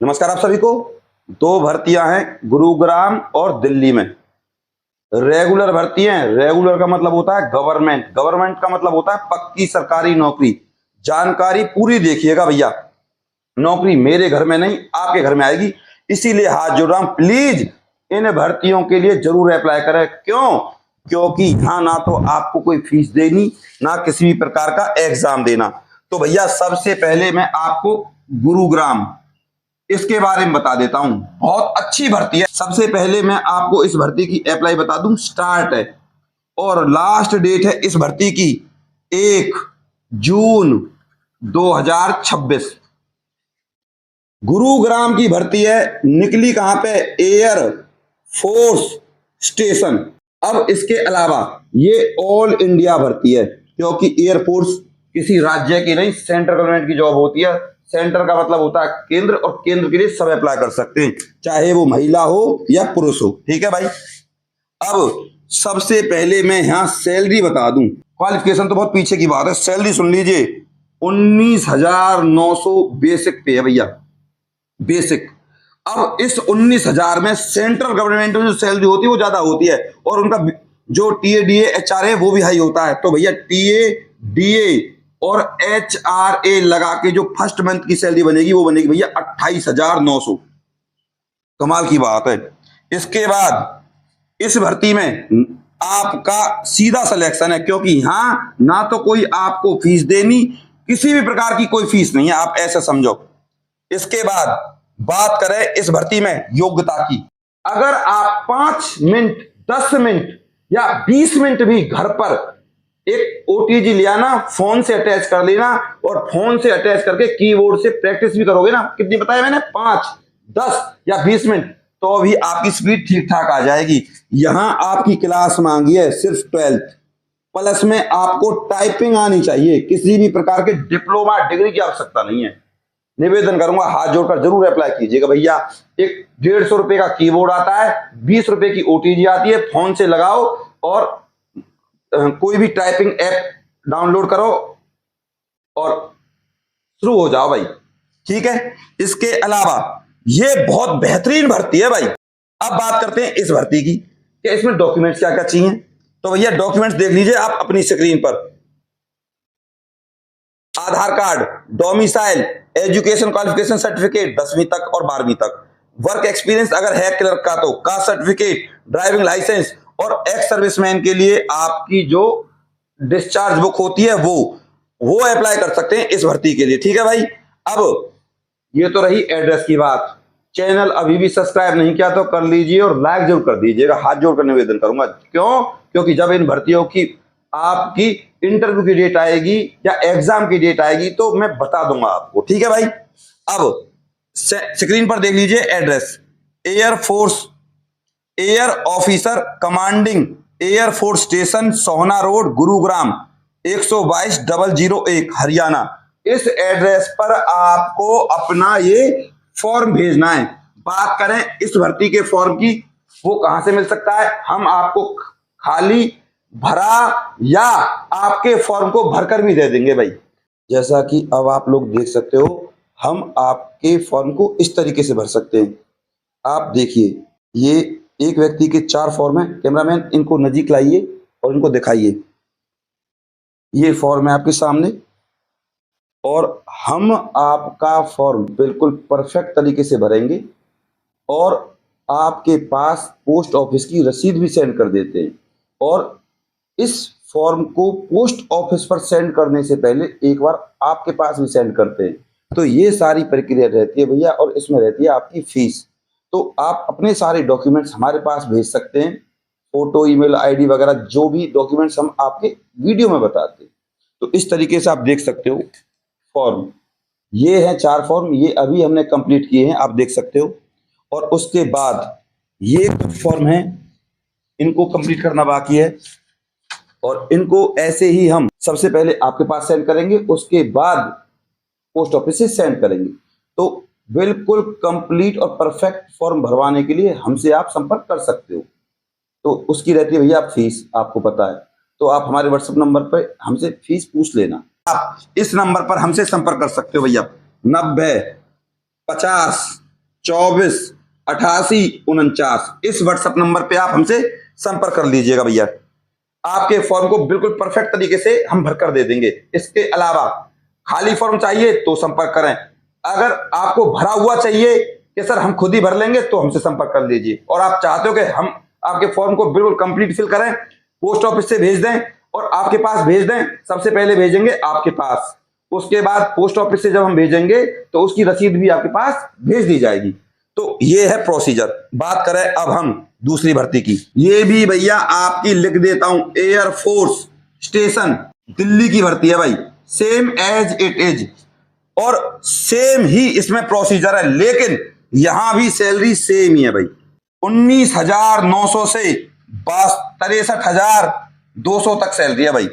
नमस्कार आप सभी को। दो भर्तियां हैं गुरुग्राम और दिल्ली में। रेगुलर भर्ती हैं। रेगुलर का मतलब होता है गवर्नमेंट, गवर्नमेंट का मतलब होता है पक्की सरकारी नौकरी। जानकारी पूरी देखिएगा भैया, नौकरी मेरे घर में नहीं आपके घर में आएगी। इसीलिए हाथ जोड़ रहा हूं, प्लीज इन भर्तियों के लिए जरूर अप्लाई करें। क्यों? क्योंकि यहां ना तो आपको कोई फीस देनी, ना किसी भी प्रकार का एग्जाम देना। तो भैया सबसे पहले मैं आपको गुरुग्राम इसके बारे में बता देता हूं। बहुत अच्छी भर्ती है। सबसे पहले मैं आपको इस भर्ती की अप्लाई बता दूं। स्टार्ट है और लास्ट डेट है इस भर्ती की 1 जून 2026। गुरुग्राम की भर्ती है। निकली कहां पे? Air force station. अब इसके अलावा ये ऑल इंडिया भर्ती है, क्योंकि एयरफोर्स किसी राज्य की नहीं, सेंट्रल गवर्नमेंट की जॉब होती है। सेंटर का मतलब होता है केंद्र, और केंद्र के लिए सब अप्लाई कर सकते हैं, चाहे वो महिला हो या पुरुष हो। ठीक है भाई। अब सबसे पहले मैं यहां सैलरी बता दूं। क्वालिफिकेशन तो बहुत पीछे की बात है, सैलरी सुन लीजिए। 19,900 बेसिक पे है भैया, बेसिक। अब इस 19,000 में सेंट्रल गवर्नमेंट में जो सैलरी होती है वो ज्यादा होती है, और उनका जो टीए डीए एचआर है वो भी हाई होता है। तो भैया टीए डीए और एचआरए लगा के जो फर्स्ट मंथ की सैलरी बनेगी वो बनेगी भैया 28,900। कमाल की बात है। इसके बाद इस भर्ती में आपका सीधा सिलेक्शन है, क्योंकि यहां ना तो कोई आपको फीस देनी, किसी भी प्रकार की कोई फीस नहीं है, आप ऐसे समझो। इसके बाद बात करें इस भर्ती में योग्यता की। अगर आप 5 मिनट 10 मिनट या 20 मिनट भी घर पर एक ओटीजी ले आना, फोन से अटैच कर लेना, और फोन से अटैच करके कीबोर्ड से प्रैक्टिस भी करोगे ना, कितनी बताया मैंने, 5 10 या 20 मिनट, तो भी आपकी स्पीड ठीक ठाक आ जाएगी। यहां आपकी क्लास मांगी है सिर्फ 12th प्लस में आपको टाइपिंग आनी चाहिए। किसी भी प्रकार के डिप्लोमा डिग्री की आवश्यकता नहीं है। निवेदन करूंगा हाथ जोड़कर जरूर अप्लाई कीजिएगा भैया। एक 150 रुपए का कीबोर्ड आता है, 20 रुपए की ओटीजी आती है। फोन से लगाओ और कोई भी टाइपिंग ऐप डाउनलोड करो और शुरू हो जाओ भाई। ठीक है। इसके अलावा ये बहुत बेहतरीन भर्ती है भाई। अब बात करते हैं इस भर्ती की कि इसमें डॉक्यूमेंट्स क्या क्या चाहिए। तो भैया डॉक्यूमेंट्स देख लीजिए आप अपनी स्क्रीन पर। Aadhaar card, domicile, education qualification certificate 10वीं तक और 12वीं तक, वर्क एक्सपीरियंस अगर है क्लर्क का तो कास्ट सर्टिफिकेट, ड्राइविंग लाइसेंस, और एक्स सर्विसमैन के लिए आपकी जो डिस्चार्ज बुक होती है वो अप्लाई कर सकते हैं इस भर्ती के लिए। ठीक है भाई। अब ये तो रही एड्रेस की बात। चैनल अभी भी सब्सक्राइब नहीं किया तो कर लीजिए और लाइक जरूर कर दीजिएगा। हाथ जोड़कर निवेदन करूंगा। क्यों? क्योंकि जब इन भर्तियों की आपकी इंटरव्यू की डेट आएगी या एग्जाम की डेट आएगी तो मैं बता दूंगा आपको। ठीक है भाई। अब स्क्रीन पर देख लीजिए address. Air force air officer commanding air force station, Sohna road, Gurugram, 122,001 Haryana. इस एड्रेस पर आपको अपना ये फॉर्म भेजना है। बात करें इस भर्ती के फॉर्म की, वो कहां से मिल सकता है? हम आपको खाली भरा या आपके फॉर्म को भरकर भी दे देंगे भाई। जैसा कि अब आप लोग देख सकते हो, हम आपके फॉर्म को इस तरीके से भर सकते हैं। आप देखिए, ये एक व्यक्ति के 4 फॉर्म है। कैमरामैन इनको नजीक लाइए और इनको दिखाइए। ये फॉर्म है आपके सामने, और हम आपका फॉर्म बिल्कुल परफेक्ट तरीके से भरेंगे और आपके पास पोस्ट ऑफिस की रसीद भी सेंड कर देते हैं। और इस फॉर्म को पोस्ट ऑफिस पर सेंड करने से पहले एक बार आपके पास भी सेंड करते हैं। तो ये सारी प्रक्रिया रहती है भैया, और इसमें रहती है आपकी फीस। तो आप अपने सारे डॉक्यूमेंट्स हमारे पास भेज सकते हैं, फोटो, ईमेल आईडी वगैरह, जो भी डॉक्यूमेंट्स हम आपके वीडियो में बताते हैं। तो इस तरीके से आप देख सकते हो फॉर्म। ये हैं 4 फॉर्म, ये अभी हमने कंप्लीट किए हैं, आप देख सकते हो। और उसके बाद ये फॉर्म है, इनको कंप्लीट करना बाकी है, और इनको ऐसे ही हम सबसे पहले आपके पास सेंड करेंगे, उसके बाद पोस्ट ऑफिस से सेंड करेंगे। तो बिल्कुल कंप्लीट और परफेक्ट फॉर्म भरवाने के लिए हमसे आप संपर्क कर सकते हो। तो उसकी रहती है भैया फीस, आपको पता है। तो आप हमारे व्हाट्सएप नंबर पर हमसे फीस पूछ लेना। आप इस नंबर पर हमसे संपर्क कर सकते हो भैया। 90 50 248849। इस व्हाट्सएप नंबर पे आप हमसे संपर्क कर लीजिएगा भैया। आपके फॉर्म को बिल्कुल परफेक्ट तरीके से हम भरकर दे देंगे। इसके अलावा खाली फॉर्म चाहिए तो संपर्क करें। अगर आपको भरा हुआ चाहिए कि सर हम खुद ही भर लेंगे तो हमसे संपर्क कर लीजिए। और आप चाहते हो कि हम आपके फॉर्म को बिल्कुल कंप्लीट फिल करें, पोस्ट ऑफिस से भेज दें और आपके पास भेज दें, सबसे पहले भेजेंगे आपके पास, उसके बाद पोस्ट ऑफिस से जब हम भेजेंगे तो उसकी रसीद भी आपके पास भेज दी जाएगी। तो ये है प्रोसीजर। बात करें अब हम दूसरी भर्ती की, ये भी भैया आपकी लिख देता हूं, एयरफोर्स स्टेशन दिल्ली की भर्ती है भाई, सेम एज इट इज और सेम ही इसमें प्रोसीजर है, लेकिन यहां भी सैलरी सेम ही है भाई। 19,900 से 63,200 तक सैलरी है भाई।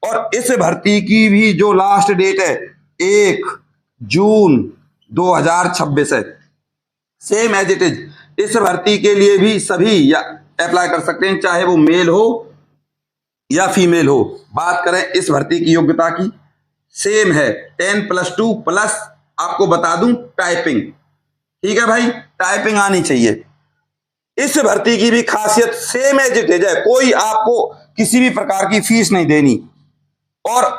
और इस भर्ती की भी जो लास्ट डेट है 1 जून 2026 है, सेम एज इट इज। इस भर्ती के लिए भी सभी अप्लाई कर सकते हैं, चाहे वो मेल हो या फीमेल हो। बात करें इस भर्ती की योग्यता की, सेम है 10+2 प्लस आपको बता दूं टाइपिंग। ठीक है भाई, टाइपिंग आनी चाहिए। इस भर्ती की भी खासियत सेम एज इट इज है, कोई आपको किसी भी प्रकार की फीस नहीं देनी। और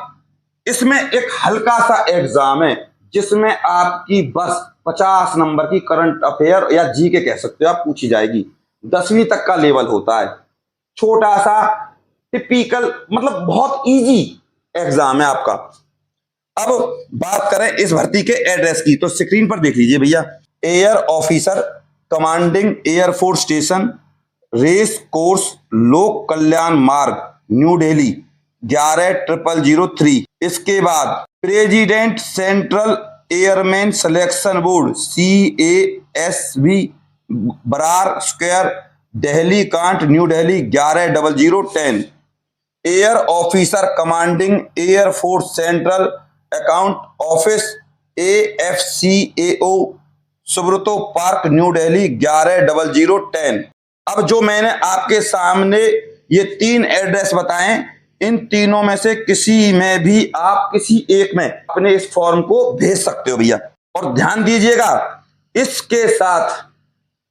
इसमें एक हल्का सा एग्जाम है जिसमें आपकी बस 50 नंबर की करंट अफेयर या जीके कह सकते हो आप पूछी जाएगी। 10वीं तक का लेवल होता है, छोटा सा टिपिकल, मतलब बहुत इजी एग्जाम है आपका। अब बात करें इस भर्ती के एड्रेस की, तो स्क्रीन पर देख लीजिए भैया, air officer commanding air force station, race course, Lok Kalyan Marg, new Delhi 110003। इसके बाद president central airman selection board CASB, Brar square, Delhi cantt, new Delhi 110010। Air officer commanding air force central account office AFCAO, Subroto park, new Delhi 110010। अब जो मैंने आपके सामने ये 3 एड्रेस बताएं, इन तीनों में से किसी में भी आप किसी एक में अपने इस फॉर्म को भेज सकते हो भैया। और ध्यान दीजिएगा, इसके साथ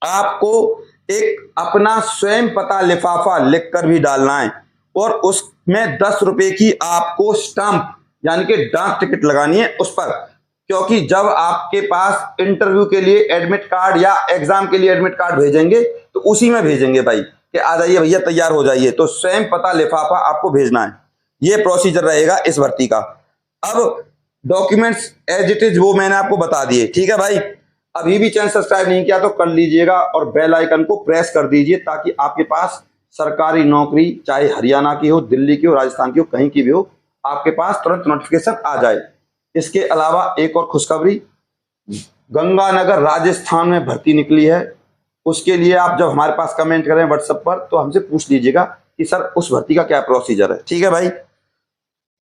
आपको एक अपना स्वयं पता लिफाफा लिखकर भी डालना है और उसमें 10 रुपए की आपको स्टाम्प यानी कि डाक टिकट लगानी है उस पर। क्योंकि जब आपके पास इंटरव्यू के लिए एडमिट कार्ड या एग्जाम के लिए एडमिट कार्ड भेजेंगे तो उसी में भेजेंगे भाई कि आ जाइए भैया तैयार हो जाइए, तो स्वयं पता लिफाफा आपको भेजना है। ये प्रोसीजर रहेगा इस भर्ती का। अब डॉक्यूमेंट्स एज इट इज वो मैंने आपको बता दिए। ठीक है भाई, अभी भी चैनल सब्सक्राइब नहीं किया तो कर लीजिएगा और बेल आइकन को प्रेस कर दीजिए ताकि आपके पास सरकारी नौकरी चाहे हरियाणा की हो, दिल्ली की हो, राजस्थान की हो, कहीं की भी हो, आपके पास तुरंत नोटिफिकेशन आ जाए। इसके अलावा एक और खुशखबरी, गंगानगर राजस्थान में भर्ती निकली है। उसके लिए आप जब हमारे पास कमेंट करें व्हाट्सएप पर तो हमसे पूछ लीजिएगा कि सर उस भर्ती का क्या प्रोसीजर है। ठीक है भाई,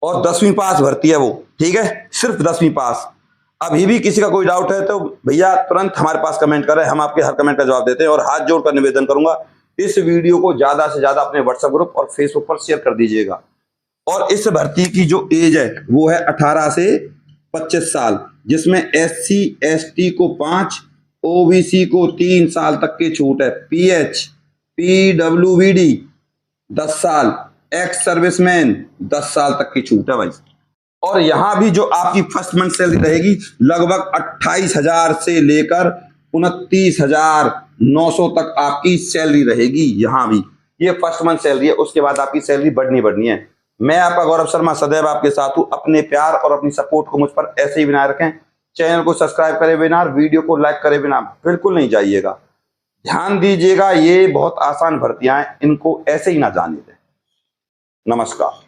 और 10वीं पास भर्ती है वो। ठीक है, सिर्फ 10वीं पास। अभी भी किसी का कोई डाउट है तो भैया तुरंत हमारे पास कमेंट करें, हम आपके हर कमेंट का जवाब देते हैं। और हाथ जोड़कर निवेदन करूंगा, इस वीडियो को ज्यादा से ज्यादा अपने व्हाट्सएप ग्रुप और फेसबुक पर शेयर कर दीजिएगा। और इस भर्ती की जो एज है वो है 18 से 25 साल, जिसमें SC ST को 5, OBC को 3 साल तक की छूट है। PH PWBD 10 साल, एक्स सर्विसमैन 10 साल तक की छूट है भाई। और यहां भी जो आपकी फर्स्ट मंथ सैलरी रहेगी लगभग 28,000 से लेकर 29,900 तक आपकी सैलरी रहेगी। यहां भी ये फर्स्ट मंथ सैलरी है, उसके बाद आपकी सैलरी बढ़नी है। मैं आपका गौरव शर्मा सदैव आपके साथ हूं। अपने प्यार और अपनी सपोर्ट को मुझ पर ऐसे ही बनाए रखें। चैनल को सब्सक्राइब करे बिना, वीडियो को लाइक करे बिना बिल्कुल नहीं जाइएगा। ध्यान दीजिएगा, ये बहुत आसान भर्तियां हैं, इनको ऐसे ही ना जाने दें। नमस्कार।